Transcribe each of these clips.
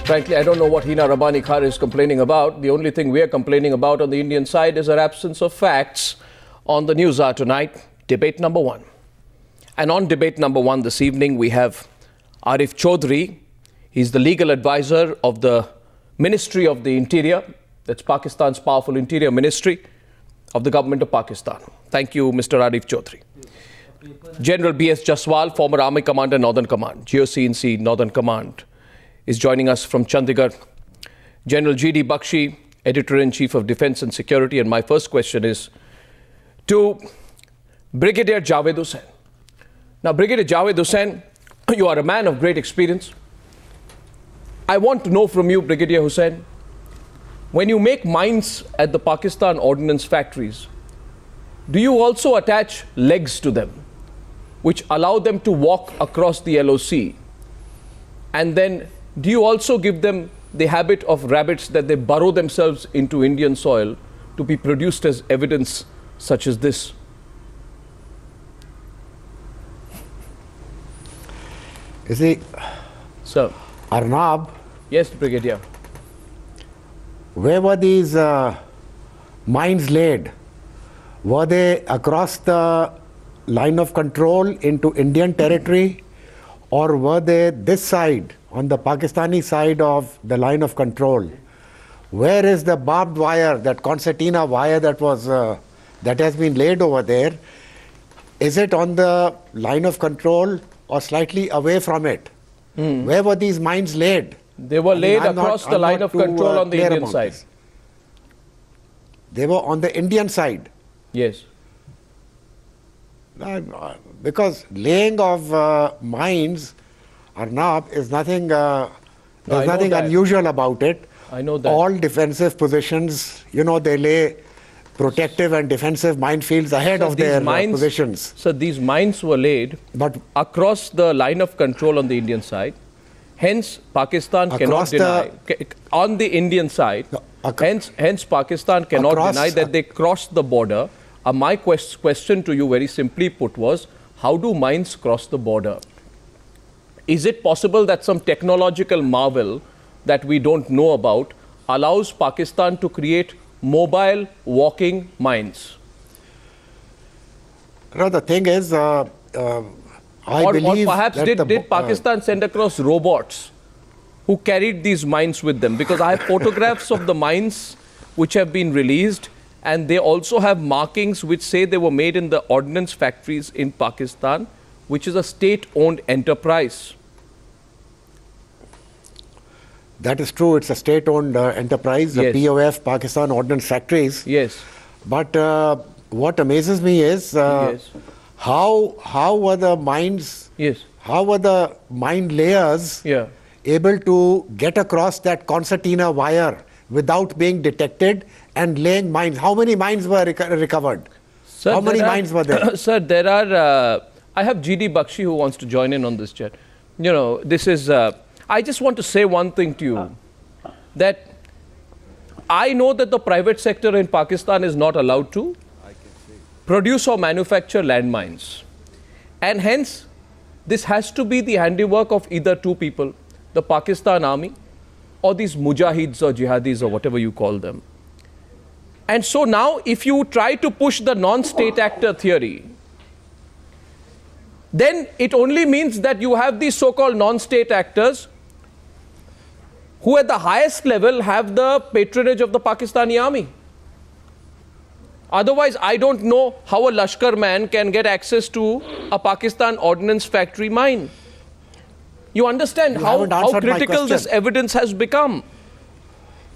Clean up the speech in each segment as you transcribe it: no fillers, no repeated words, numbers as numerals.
Frankly, I don't know what Hina Rabbani Khar is complaining about. The only thing we are complaining about on the Indian side is our absence of facts on the news hour tonight, debate number one. And on debate number one this evening, we have Arif Chaudhry. He's the legal advisor of the Ministry of the Interior. That's Pakistan's powerful interior ministry of the government of Pakistan. Thank you, Mr. Arif Chaudhry. General B.S. Jaswal, former Army Commander, Northern Command, GOC-in-C, Northern Command, is joining us from Chandigarh. General G.D. Bakshi, Editor-in-Chief of Defence and Security. And my first question is to Brigadier Javed Hussain. Now, Brigadier Javed Hussain, you are a man of great experience. I want to know from you, Brigadier Hussain, when you make mines at the Pakistan ordnance factories, do you also attach legs to them, which allow them to walk across the LOC? And then do you also give them the habit of rabbits that they burrow themselves into Indian soil to be produced as evidence such as this? You see, Sir. Arnab. Yes, Brigadier. Where were these mines laid? Were they across the line of control into Indian territory, or were they this side, on the Pakistani side of the line of control? Where is the barbed wire, that concertina wire that has been laid over there? Is it on the line of control or slightly away from it? Where were these mines laid? They were laid across the line of control on the Indian side. They were on the Indian side. Yes. Because laying of mines, Arnab, is nothing, there's nothing unusual about it. I know that. All defensive positions, they lay protective and defensive minefields ahead of their positions. So these mines were laid across the line of control on the Indian side. Hence, Pakistan cannot deny, on the Indian side, hence Pakistan cannot deny that they crossed the border. My question to you, very simply put, was, how do mines cross the border? Is it possible that some technological marvel that we don't know about allows Pakistan to create mobile walking mines? No, the thing is, I believe or perhaps did Pakistan send across robots who carried these mines with them? Because I have photographs of the mines which have been released, and they also have markings which say they were made in the ordnance factories in Pakistan, which is a state-owned enterprise. That is true. It's a state-owned enterprise, the POF, Pakistan Ordnance Factories. Yes. But what amazes me is how were the mines, how were the mine layers able to get across that concertina wire without being detected and laying mines? How many mines were recovered? Sir, how many mines were there? Sir, there are, I have G.D. Bakshi who wants to join in on this chat. This is, I just want to say one thing to you, that I know that the private sector in Pakistan is not allowed to produce or manufacture landmines. And hence, this has to be the handiwork of either two people, the Pakistan Army or these mujahids or jihadis or whatever you call them. And so now, if you try to push the non-state actor theory, then it only means that you have these so-called non-state actors who at the highest level have the patronage of the Pakistani army. Otherwise, I don't know how a Lashkar man can get access to a Pakistan ordnance factory mine. You understand how critical this evidence has become.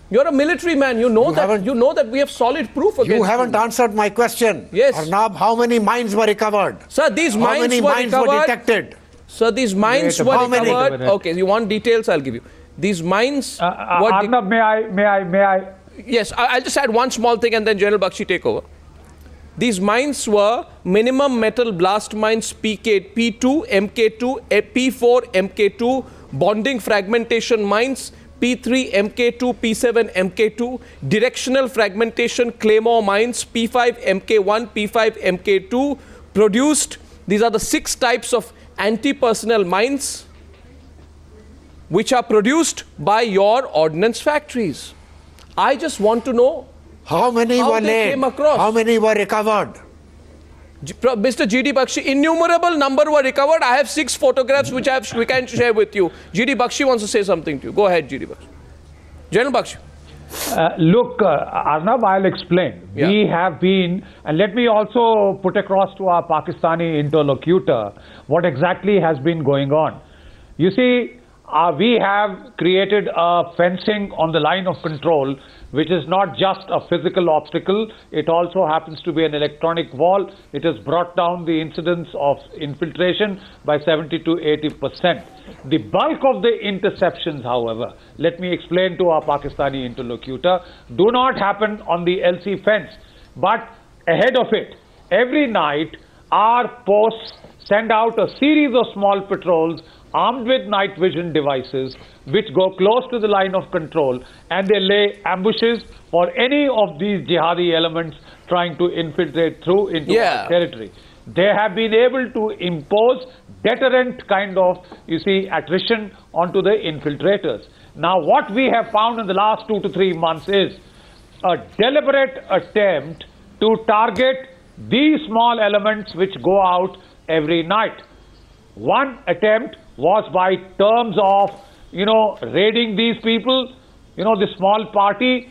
You're a military man. You know that we have solid proof against you. You haven't answered my question. Yes. Arnab, how many mines were recovered? Sir, these mines were recovered. How many mines were detected? Sir, these mines were recovered. Okay, you want details? I'll give you. These mines were... Arnab, may I? Yes, I'll just add one small thing and then General Bakshi take over. These mines were minimum metal blast mines P2, MK2, P4, MK2, bonding fragmentation mines P3, MK2, P7, MK2, directional fragmentation claymore mines P5, MK1, P5, MK2 produced. These are the 6 types of anti-personnel mines which are produced by your ordnance factories. I just want to know How many how were they laid? came across. How many were recovered? Mr. G.D. Bakshi, innumerable number were recovered. I have 6 photographs which we can share with you. G.D. Bakshi wants to say something to you. Go ahead, G.D. Bakshi. General Bakshi. Look, Arnab, I'll explain. Yeah. We have been, and let me also put across to our Pakistani interlocutor what exactly has been going on. You see, we have created a fencing on the line of control, which is not just a physical obstacle. It also happens to be an electronic wall. It has brought down the incidence of infiltration by 70 to 80%. The bulk of the interceptions, however, let me explain to our Pakistani interlocutor, do not happen on the LC fence, but ahead of it. Every night, our posts send out a series of small patrols armed with night vision devices which go close to the line of control, and they lay ambushes for any of these jihadi elements trying to infiltrate through into our territory. They have been able to impose deterrent kind of, attrition onto the infiltrators. Now, what we have found in the last 2 to 3 months is a deliberate attempt to target these small elements which go out every night. One attempt was by terms of, raiding these people, the small party,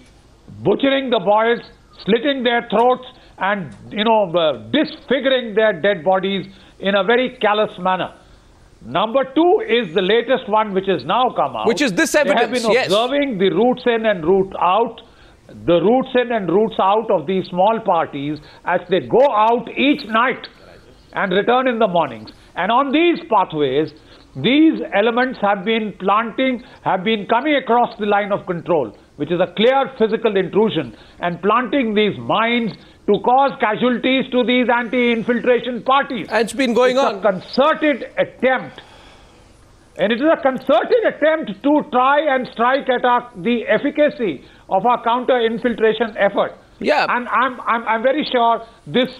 butchering the boys, slitting their throats, and, disfiguring their dead bodies in a very callous manner. Number 2 is the latest one which has now come out. Which is this evidence, They have been observing the routes in and route out, the routes in and routes out of these small parties as they go out each night and return in the mornings. And on these pathways, these elements have been coming across the line of control, which is a clear physical intrusion, and planting these mines to cause casualties to these anti-infiltration parties. And it's been going on. It's a concerted attempt. And it is a concerted attempt to try and strike at the efficacy of our counter-infiltration effort. Yeah. And I'm very sure this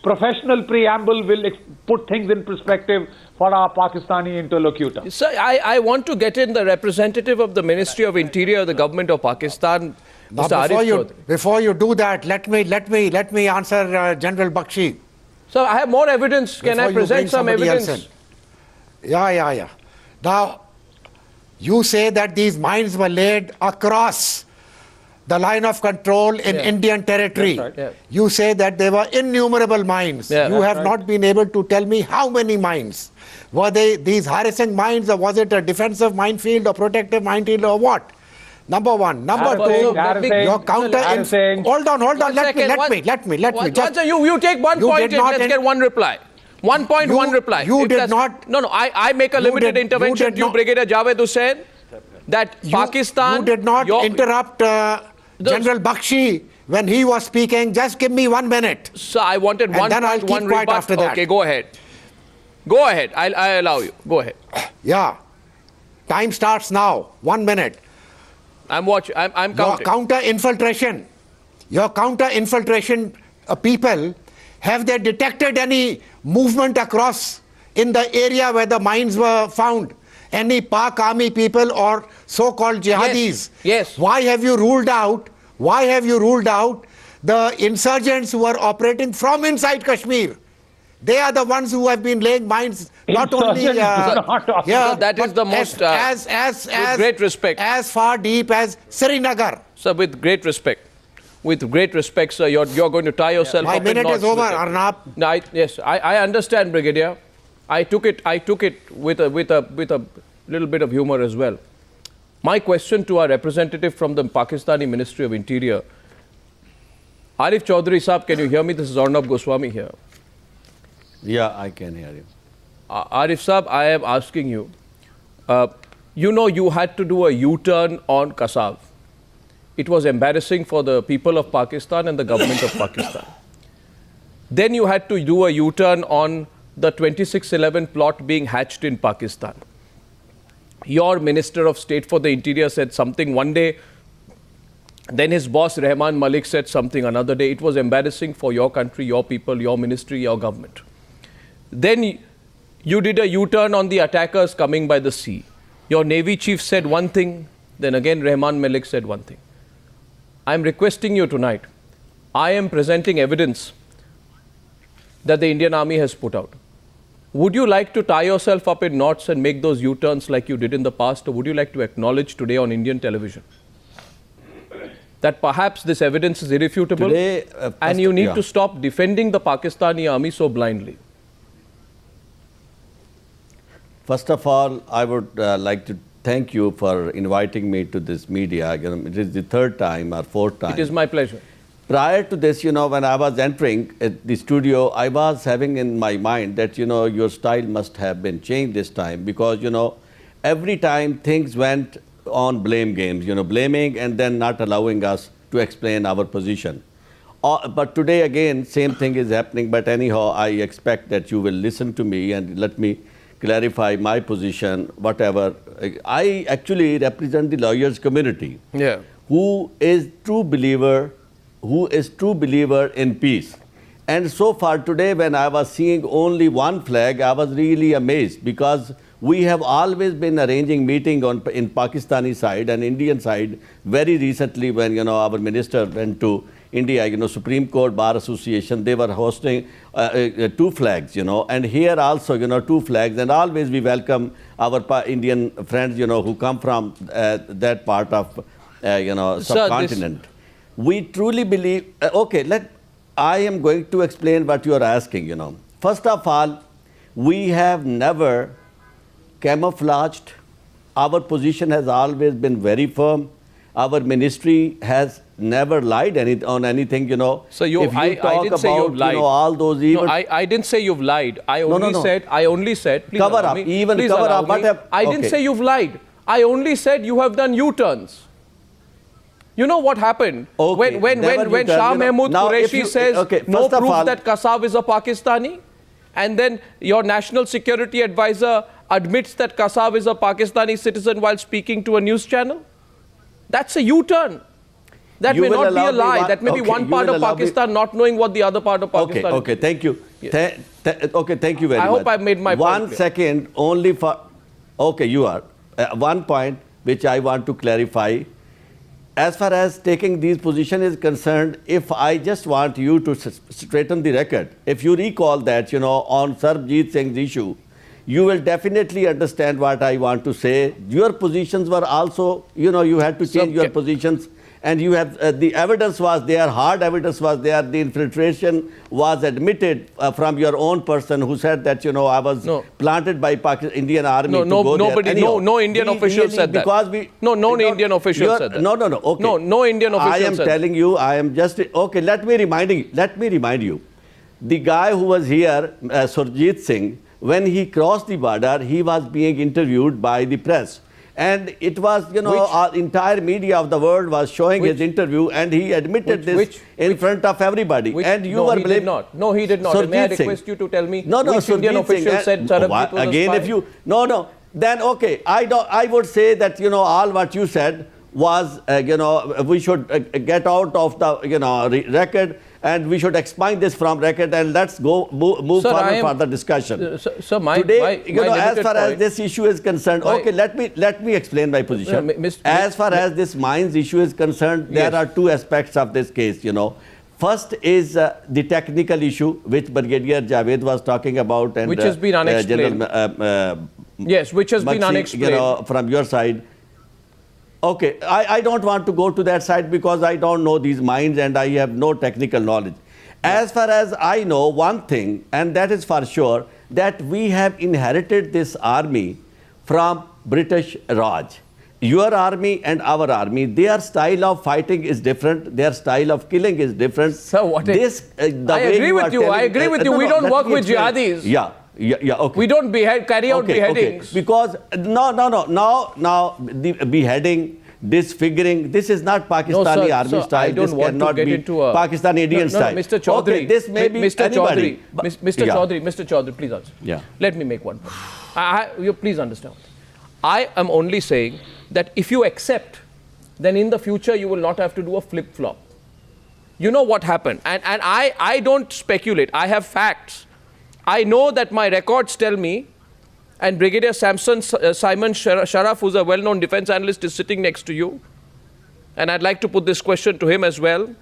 professional preamble will put things in perspective for our Pakistani interlocutor. Sir, I want to get in the representative of the Ministry of Interior, the government of Pakistan, Now, Mr. Arif Chaudhry. before you do that, let me answer General Bakshi. Sir, I have more evidence. Can I Before you present bring some somebody else evidence? in. Yeah. Now, you say that these mines were laid across the line of control in Indian territory. That's right. Yeah. You say that there were innumerable mines. Yeah. You have not been able to tell me how many mines. Were they these harassing mines, or was it a defensive minefield or protective minefield, or what? Number one. Number two, your counter. Hold on. Let me. You take one You point did and not let's in- get one reply. One point, one reply. you If did that's- not- No, I make a you limited did- intervention you did to you, not- Brigadier Javed Hussain, that Pakistan... You did not interrupt General Bakshi when he was speaking. Just give me 1 minute. So I wanted And one then I'll point, keep one quiet rebut. after that. Okay, go ahead. Go ahead. I allow you. Go ahead. Yeah. Time starts now. 1 minute. I'm watching. I'm Your counting. counter-infiltration people, have they detected any movement across in the area where the mines were found? Any Pak army people or so-called jihadis? Yes. Why have you ruled out the insurgents who are operating from inside Kashmir? They are the ones who have been laying mines, not only that is but the most, with great respect, as far deep as Srinagar. Sir, with great respect, sir, you're going to tie yourself My up in minute knots is over, with it. Arnab. No, yes, I understand, Brigadier. I took it with a little bit of humor as well. My question to our representative from the Pakistani Ministry of Interior, Arif Chaudhry Saab, can you hear me? This is Arnab Goswami here. Yeah, I can hear you. Arif Saab, I am asking you, you had to do a U-turn on Kasav. It was embarrassing for the people of Pakistan and the government of Pakistan. Then you had to do a U-turn on the 2611 plot being hatched in Pakistan. Your Minister of State for the Interior said something one day, then his boss Rehman Malik said something another day. It was embarrassing for your country, your people, your ministry, your government. Then you did a U-turn on the attackers coming by the sea. Your Navy chief said one thing, then again Rahman Malik said one thing. I'm requesting you tonight. I am presenting evidence that the Indian Army has put out. Would you like to tie yourself up in knots and make those U-turns like you did in the past, or would you like to acknowledge today on Indian television that perhaps this evidence is irrefutable Today, and you need yeah. to stop defending the Pakistani army so blindly? First of all, I would like to thank you for inviting me to this media. You know, it is the third time or fourth time. It is my pleasure. Prior to this, you know, when I was entering the studio, I was having in my mind that, you know, your style must have been changed this time because, you know, every time things went on blame games, you know, blaming and then not allowing us to explain our position. But today, again, same thing is happening. But anyhow, I expect that you will listen to me and let me clarify my position, whatever. I actually represent the lawyers community, who is true believer in peace. And so far today, when I was seeing only one flag, I was really amazed because we have always been arranging meeting in Pakistani side and Indian side. Very recently, when, you know, our minister went to India, you know, Supreme Court Bar Association, they were hosting two flags, you know, and here also, you know, two flags, and always we welcome our Indian friends, you know, who come from that part of, you know, subcontinent. We truly believe, I am going to explain what you are asking, you know. First of all, we have never camouflaged. Our position has always been very firm. Our ministry has never lied on anything, you know. So I didn't say you've lied. You know, all those events. No, I didn't say you've lied. I only said, please cover allow up, me. even Please cover allow up. me. I didn't say you've lied. I only said you have done U-turns. You know what happened? When Shah Mahmood Qureshi says no proof that Kasab is a Pakistani, and then your national security advisor admits that Kasab is a Pakistani citizen while speaking to a news channel, that's a U-turn. That may not be a lie. That may be one part of Pakistan not knowing what the other part of Pakistan is. Okay, thank you. Yes. Thank you very much. I hope I've made my point clear. 1 second only for... Okay, you are. One point which I want to clarify. As far as taking these positions is concerned, if I just want you to straighten the record, if you recall that, you know, on Sarbjeet Singh's issue, you will definitely understand what I want to say. Your positions were also, you know, you had to change your positions. And you have, the evidence was there, hard evidence was there, the infiltration was admitted from your own person who said that, you know, I was planted by Indian army to go there. No Indian official said that. No Indian official said that. No, okay. No Indian official said that. I am telling you, I am just, okay, let me remind you. The guy who was here, Surjit Singh, when he crossed the border, he was being interviewed by the press. And it was, you know, our entire media of the world was showing his interview, and he admitted this in front of everybody. And you were blaming. No, he did not. May I request you to tell me which Indian official said Sarbjeet was again, if you then okay, I would say that, you know, all what you said was, you know, we should get out of the, you know, record, and we should expand this from record, and let's go move forward for the discussion. Today, you know, as far as this issue is concerned, okay, let me explain my position. As far as this mines issue is concerned, there are two aspects of this case, you know. First is the technical issue, which Brigadier Javed was talking about, and which has been unexplained. Yes, which has been unexplained. You know, from your side. Okay, I don't want to go to that side because I don't know these mines and I have no technical knowledge. As far as I know, one thing, and that is for sure, that we have inherited this army from British Raj. Your army and our army, their style of fighting is different, their style of killing is different. So what is... I agree with you, we don't work with jihadis. Yeah, okay. We don't carry out beheadings. Okay. Because, now, the beheading, disfiguring, this is not Pakistani army style. I don't want to get into a... Pakistani Indian style. Mr. Chaudhary, okay, this may be anybody. Mr. Chaudhary, please answer. Yeah. Let me make one point. You please understand. I am only saying that if you accept, then in the future you will not have to do a flip-flop. You know what happened. And I don't speculate. I have facts. I know that my records tell me And Brigadier Simon Sharaf, who's a well-known defense analyst, is sitting next to you. And I'd like to put this question to him as well.